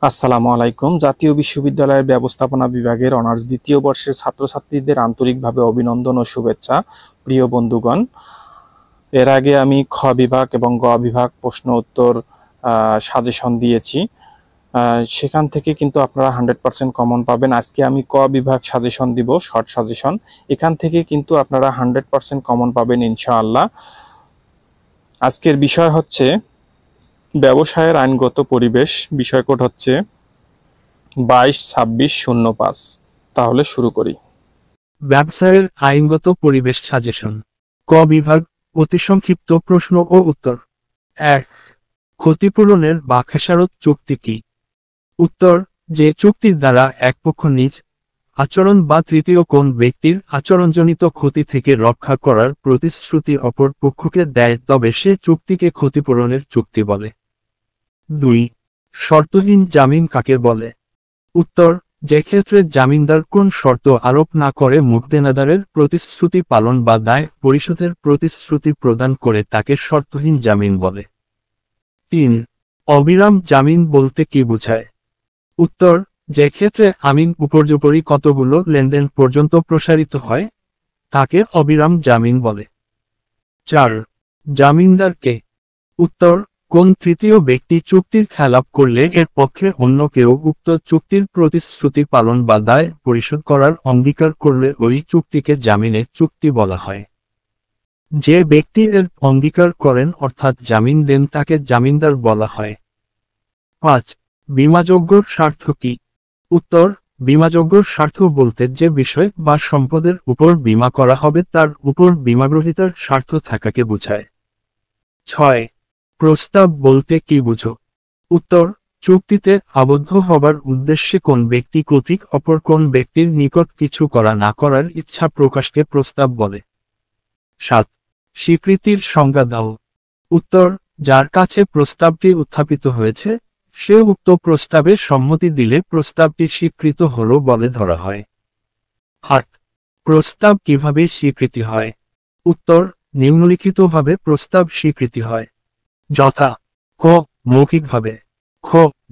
আসসালামু আলাইকুম। জাতীয় বিশ্ববিদ্যালয়ের ব্যবস্থাপনা বিভাগের অনার্স দ্বিতীয় বর্ষের ছাত্রছাত্রীদের আন্তরিকভাবে অভিনন্দন ও শুভেচ্ছা। প্রিয় বন্ধুগণ, এর আগে আমি খ বিভাগ এবং গ বিভাগ প্রশ্ন উত্তর সাজেশন দিয়েছি। সেখান থেকে কিন্তু আপনারা 100% কমন পাবেন। আজকে আমি ক বিভাগ সাজেশন দিব, শর্ট সাজেশন। এখান থেকে কিন্তু আপনারা 100% কমন পাবেন ইনশাআল্লাহ। আজকের বিষয় হচ্ছে ব্যবসায়ের আইনগত পরিবেশ। বিষয় কোড হচ্ছে 22-26-05। তাহলে শুরু করি। ব্যবসায়ের আইনগত পরিবেশ সাজেশন। ক বিভাগ, অতি সংক্ষিপ্ত প্রশ্ন ও উত্তর। 1. ক্ষতিপূরণের বা খেসারত চুক্তি কি? উত্তর: যে চুক্তির দ্বারা এক পক্ষ নিজ আচরণ বা তৃতীয় কোন ব্যক্তির আচরণজনিত ক্ষতি থেকে রক্ষা করার প্রতিশ্রুতি অপর পক্ষকে দেয়, তবে সে চুক্তিকে ক্ষতিপূরণের চুক্তি বলে। 2. শর্তহীন জামিন কাকে বলে? উত্তর: যে ক্ষেত্রে জামিনদার কোন শর্ত আরোপ না করে মুক্তেনাদারের প্রতিশ্রুতি পালন বা দায় পরিশোধের প্রতিশ্রুতি প্রদান করে তাকে শর্তহীন জামিন বলে। 3. অবিরাম জামিন বলতে কি বোঝায়? উত্তর: যে ক্ষেত্রে আমিন উপর্যুপরি কতগুলো লেনদেন পর্যন্ত প্রসারিত হয় তাকে অবিরাম জামিন বলে। 4. জামিনদার কে? উত্তর: কোন তৃতীয় ব্যক্তি চুক্তির খেলাপ করলে এর পক্ষে অন্য কেউ উক্ত চুক্তির প্রতিশ্রুতি পালন বা দায় পরিশোধ করার অঙ্গীকার করলে ওই চুক্তিকে জামিনের চুক্তি বলা হয়। যে ব্যক্তি এর অঙ্গীকার করেন অর্থাৎ জামিন দেন তাকে জামিনদার বলা হয়। 5. বীমাযোগ্য স্বার্থ কি? উত্তর: বীমাযোগ্য স্বার্থ বলতে যে বিষয় বা সম্পদের উপর বীমা করা হবে তার উপর বীমাগ্রহীতার স্বার্থ থাকাকে বোঝায়। 6. প্রস্তাব বলতে কি বুঝো? উত্তর: চুক্তিতে আবদ্ধ হবার উদ্দেশ্যে কোন ব্যক্তি কর্তৃক অপর কোন ব্যক্তির নিকট কিছু করা না করার ইচ্ছা প্রকাশকে প্রস্তাব বলে। 7. স্বীকৃতির সংজ্ঞা দাও। উত্তর: যার কাছে প্রস্তাবটি উত্থাপিত হয়েছে সে উক্ত প্রস্তাবে সম্মতি দিলে প্রস্তাবটি স্বীকৃত হলো বলে ধরা হয়। 8. প্রস্তাব কিভাবে স্বীকৃতি হয়? উত্তর: নিম্নলিখিতভাবে প্রস্তাব স্বীকৃতি হয়, যথা: ক. মৌখিকভাবে, খ.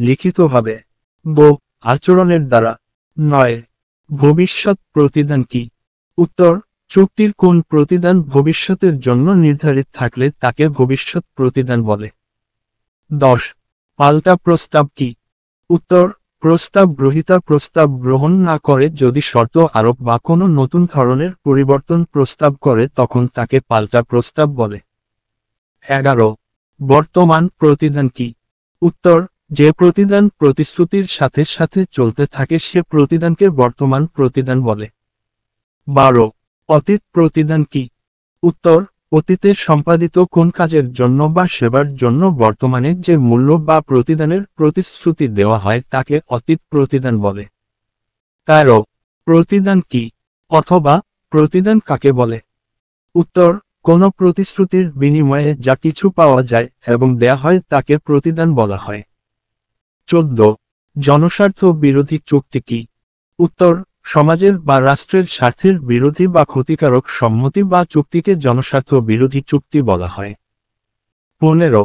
লিখিতভাবে, গ. আচরণের দ্বারা। 9. ভবিষ্যৎ প্রতিদান কি? উত্তর: চুক্তির কোন প্রতিদান ভবিষ্যতের জন্য নির্ধারিত থাকলে তাকে ভবিষ্যৎ প্রতিদান বলে। 10. পাল্টা প্রস্তাব কি? উত্তর: প্রস্তাব গ্রহীতা প্রস্তাব গ্রহণ না করে যদি শর্ত আরোপ বা কোনো নতুন ধরনের পরিবর্তন প্রস্তাব করে তখন তাকে পাল্টা প্রস্তাব বলে। 11. বর্তমান প্রতিদান কি? উত্তর: যে প্রতিদান প্রতিশ্রুতির সাথে সাথে চলতে থাকে সে প্রতিদানকে বর্তমান প্রতিদান বলে। 12. অতীত প্রতিদান কি? উত্তর: অতীতে সম্পাদিত কোন কাজের জন্য বা সেবার জন্য বর্তমানে যে মূল্য বা প্রতিদানের প্রতিশ্রুতি দেওয়া হয় তাকে অতীত প্রতিদান বলে। 13. প্রতিদান কি অথবা প্রতিদান কাকে বলে? উত্তর: কোন প্রতিশ্রুতির বিনিময়ে যা কিছু পাওয়া যায় এবং দেয়া হয় তাকে প্রতিদান বলা হয়। 14. জনস্বার্থ বিরোধী চুক্তি কি? উত্তর: সমাজের বা রাষ্ট্রের স্বার্থের বিরোধী বা ক্ষতিকারক সম্মতি বা চুক্তিকে জনস্বার্থ বিরোধী চুক্তি বলা হয়। 15.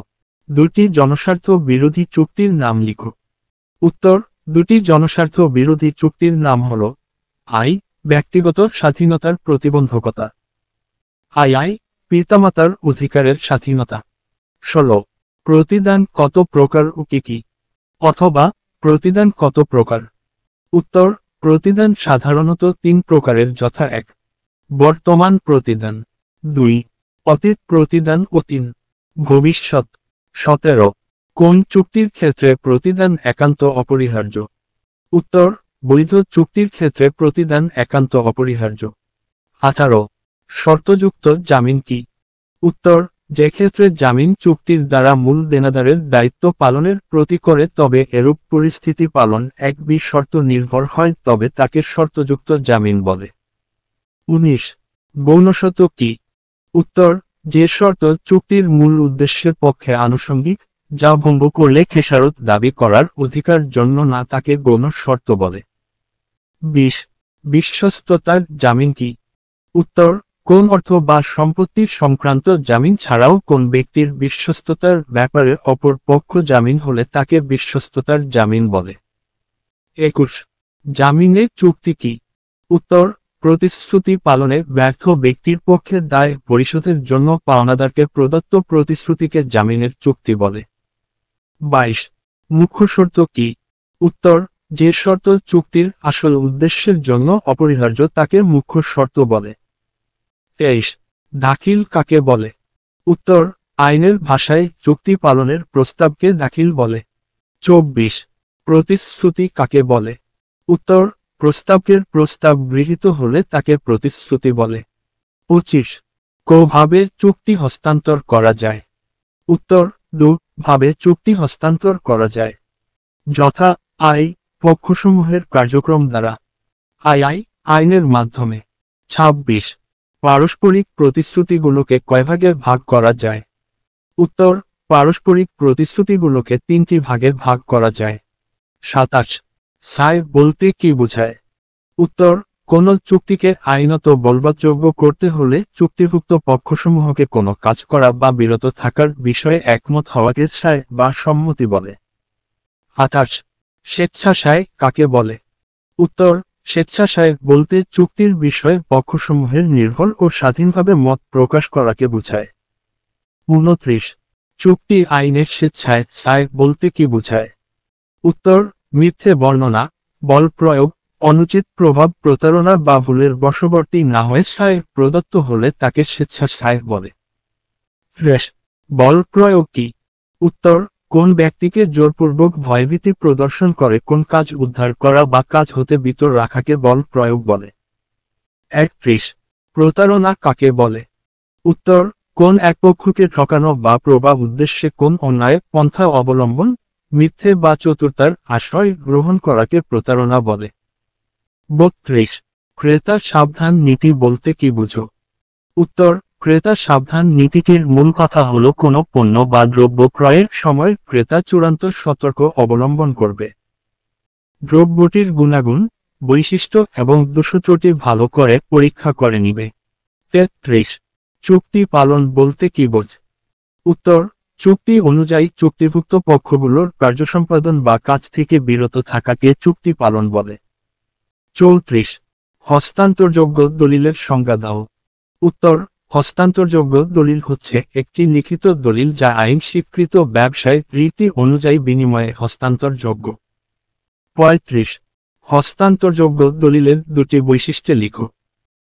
দুটি জনস্বার্থ বিরোধী চুক্তির নাম লিখো। উত্তর: দুটি জনস্বার্থ বিরোধী চুক্তির নাম হল: আই. ব্যক্তিগত স্বাধীনতার প্রতিবন্ধকতা। আই. পিতামাতার অধিকারের স্বাধীনতা। 16. প্রতিদান কত প্রকার ও কি কি? অথবা প্রতিদান কত প্রকার? উত্তর: প্রতিদান সাধারণত 3 প্রকারের, যথা: 1. বর্তমান প্রতিদান, 2. অতীত প্রতিদান ও 3. ভবিষ্যৎ। 17. কোন চুক্তির ক্ষেত্রে প্রতিদান একান্ত অপরিহার্য? উত্তর: বৈধ চুক্তির ক্ষেত্রে প্রতিদান একান্ত অপরিহার্য। 18. শর্তযুক্ত জামিন কি? উত্তর: যে ক্ষেত্রে জামিন চুক্তির দ্বারা মূল দেনাদারের দায়িত্ব পালনের প্রতি করে তবে এরূপ পরিস্থিতি পালন এক শর্ত নির্ভর হয় তবে তাকে শর্তযুক্ত জামিন বলে। 19. গৌণশর্ত কি? উত্তর: যে শর্ত চুক্তির মূল উদ্দেশ্যের পক্ষে আনুষঙ্গিক, যা ভঙ্গ করলে খেসারত দাবি করার অধিকার জন্য না তাকে গৌণ শর্ত বলে। 20. বিশ্বস্ততার জামিন কি? উত্তর: কোন অর্থ বা সম্পত্তির সংক্রান্ত জামিন ছাড়াও কোন ব্যক্তির বিশ্বস্ততার ব্যাপারে অপর পক্ষ জামিন হলে তাকে বিশ্বস্ততার জামিন বলে। 21 জামিনের চুক্তি কি? উত্তর, প্রতিশ্রুতি পালনে ব্যর্থ ব্যক্তির পক্ষে দায় পরিশোধের জন্য পাওনাদারকে প্রদত্ত প্রতিশ্রুতিকে জামিনের চুক্তি বলে। 22 মুখ্য শর্ত কি? উত্তর, যে শর্ত চুক্তির আসল উদ্দেশ্যের জন্য অপরিহার্য তাকে মুখ্য শর্ত বলে। 23 দাখিল কাকে বলে? উত্তর, আইনের ভাষায় চুক্তি পালনের প্রস্তাবকে দাখিল বলে। 24 প্রতিশ্রুতি কাকে বলে? উত্তর, প্রস্তাবের প্রস্তাব গৃহীত হলে তাকে প্রতিশ্রুতি বলে। 25 কোভাবে চুক্তি হস্তান্তর করা যায়? উত্তর, ভাবে চুক্তি হস্তান্তর করা যায়, যথা আই পক্ষসমূহের কার্যক্রম দ্বারা, আইনের মাধ্যমে। 26 পারস্পরিক প্রতিশ্রুতিগুলোকে কয় ভাগে ভাগ করা যায়? উত্তর, পারস্পরিক প্রতিশ্রুতিগুলোকে 3টি ভাগে ভাগ করা যায়। 27 সায় বলতে কি বোঝায়? উত্তর, কোন চুক্তিকে আইনত বলবৎযোগ্য করতে হলে চুক্তিভুক্ত পক্ষসমূহকে কোনো কাজ করা বা বিরত থাকার বিষয়ে একমত হওয়াকে সায় বা সম্মতি বলে। 28 স্বেচ্ছাসায় কাকে বলে? উত্তর, স্বেচ্ছাসায় বলতে চুক্তির বিষয়ে পক্ষসমূহের নির্ভুল ও স্বাধীনভাবে মত প্রকাশ করাকে বোঝায়। 29 চুক্তি আইনের স্বেচ্ছায় সায় বলতে কি বোঝায়? উত্তর, মিথ্যে বর্ণনা, বল প্রয়োগ, অনুচিত প্রভাব, প্রতারণা বা ভুলের বশবর্তী না হয়ে সায় প্রদত্ত হলে তাকে স্বেচ্ছাসায় বলে। বল প্রয়োগ কি? উত্তর, কোন ব্যক্তিকে জোরপূর্বক ভয়ভীতি প্রদর্শন করে কোন কাজ উদ্ধার করা বা কাজ হতে বিরত রাখাকে বল প্রয়োগ বলে। 31 প্রতারণা কাকে বলে? উত্তর, কোন এক পক্ষকে ঠকানো বা প্রভাব উদ্দেশ্যে কোন অন্যায় পন্থা অবলম্বন, মিথ্যে বা চতুরতার আশ্রয় গ্রহণ করাকে প্রতারণা বলে। 32 ক্রেতা সাবধান নীতি বলতে কি বুঝো? উত্তর, ক্রেতা সাবধান নীতিটির মূল কথা হলো কোনো পণ্য বা দ্রব্য ক্রয়ের সময় ক্রেতা চূড়ান্ত সতর্ক অবলম্বন করবে। দ্রব্যটির গুণাগুণ, বৈশিষ্ট্য এবং দোষত্রুটি ভালো করে পরীক্ষা করে নিবে। 33 চুক্তি পালন বলতে কি বোঝ? উত্তর, চুক্তি অনুযায়ী চুক্তিভুক্ত পক্ষগুলোর কার্য সম্পাদন বা কাজ থেকে বিরত থাকাকে চুক্তি পালন বলে। 34 হস্তান্তরযোগ্য দলিলের সংজ্ঞা দাও। উত্তর, হস্তান্তরযোগ্য দলিল হচ্ছে একটি লিখিত দলিল যা আইন স্বীকৃত ব্যবসায় রীতি অনুযায়ী বিনিময়ে হস্তান্তরযোগ্য। 35 হস্তান্তরযোগ্য দলিলের দুটি বৈশিষ্ট্য লিখো।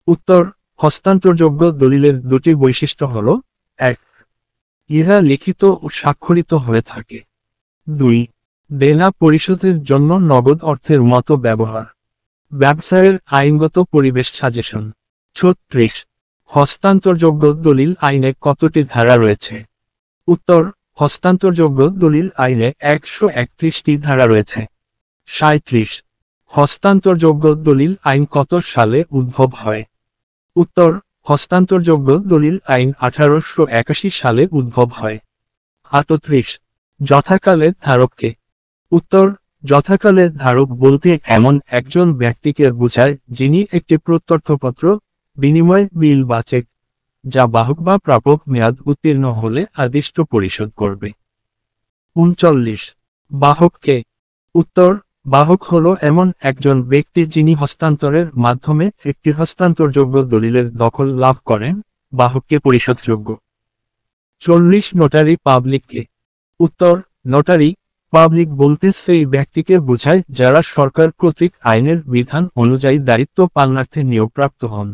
উত্তর, হস্তান্তরযোগ্য দলিলের দুটি বৈশিষ্ট্য হল: 1 ইহা লিখিত ও স্বাক্ষরিত হয়ে থাকে। 2 দেনা পরিশোধের জন্য নগদ অর্থের মতো ব্যবহার। ব্যবসায়ের আইনগত পরিবেশ সাজেশন। 36 হস্তান্তরযোগ্য দলিল আইনে কতটি ধারা রয়েছে? উত্তর, হস্তান্তরযোগ্য দলিল আইনে 131টি ধারা রয়েছে। 37 হস্তান্তরযোগ্য দলিল আইন কত সালে উদ্ভব হয়? উত্তর, হস্তান্তরযোগ্য দলিল আইন 1881 সালে উদ্ভব হয়। 38 যথাকালে ধারককে। উত্তর, যথাকালে ধারক বলতে এমন একজন ব্যক্তিকে বোঝায় যিনি একটি প্রত্যর্থপত্র, বিনিময় বিল বা চেক, যা বাহক বা প্রাপক মেয়াদ উত্তীর্ণ হলে আদিষ্ট পরিশোধ করবে। 39 বাহককে। উত্তর, বাহক হল এমন একজন ব্যক্তি যিনি হস্তান্তরের মাধ্যমে একটি হস্তান্তরযোগ্য দলিলের দখল লাভ করেন, বাহককে পরিশোধযোগ্য। 40 নোটারি পাবলিককে। উত্তর, নোটারি পাবলিক বলতে সেই ব্যক্তিকে বোঝায় যারা সরকার কর্তৃক আইনের বিধান অনুযায়ী দায়িত্ব পালনার্থে নিয়োগপ্রাপ্ত হন।